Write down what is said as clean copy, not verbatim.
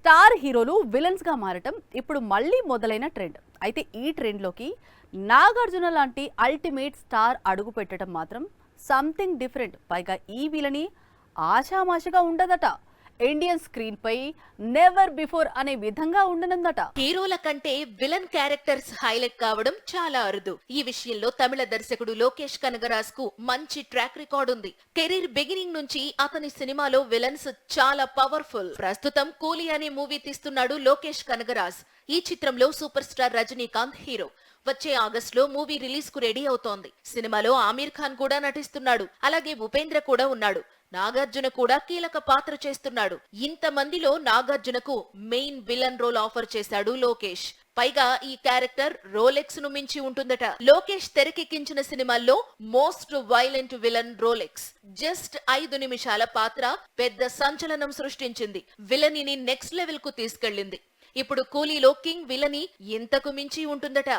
Star హీరోలు villains గా మారటం ఇప్పుడు మళ్ళీ మొదలైన ట్రెండ్. అయితే ఈ ట్రెండ్ లోకి నాగార్జున లాంటి అల్టిమేట్ స్టార్ అడుగు పెట్టడం మాత్రం సంథింగ్ డిఫరెంట్. పైగా ఈ విలని ఆషామాషిగా ఉండదట. ఇండియన్ స్క్రీన్ పై నెవర్ బిఫోర్ అనే విధంగా ఉండనుందట. హీరోల కంటే విలన్ క్యారెక్టర్స్ హైలైట్ కావడం చాలా అరుదు. ఈ విషయంలో తమిళ దర్శకుడు లోకేష్ కనగరాజ్ కు మంచి ట్రాక్ రికార్డ్ ఉంది. కెరీర్ బిగినింగ్ నుంచి అతని సినిమాలో విలన్స్ చాలా పవర్ఫుల్. ప్రస్తుతం కూలీ అనే మూవీ తీస్తున్నాడు లోకేష్ కనగరాజ్. ఈ చిత్రంలో సూపర్ స్టార్ రజనీకాంత్ హీరో. వచ్చే ఆగస్టులో మూవీ రిలీజ్ కు రెడీ అవుతోంది. సినిమాలో ఆమీర్ ఖాన్ కూడా నటిస్తున్నాడు. అలాగే ఉపేంద్ర కూడా ఉన్నాడు. నాగార్జున కూడా కీలక పాత్ర చేస్తున్నాడు. ఇంతమందిలో నాగార్జునకు మెయిన్ విలన్ రోల్ ఆఫర్ చేశాడు లోకేష్. పైగా ఈ క్యారెక్టర్ రోలెక్స్ ను మించి ఉంటుందట. లోకేష్ తెరకెక్కించిన సినిమాల్లో most violent villain Rolex. Just 5 నిమిషాల పాత్ర పెద్ద సంచలనం సృష్టించింది. విలనిని నెక్స్ట్ లెవెల్ కు తీసుకెళ్లింది. ఇప్పుడు కూలీలో కింగ్ విలని ఇంతకు మించి ఉంటుందట.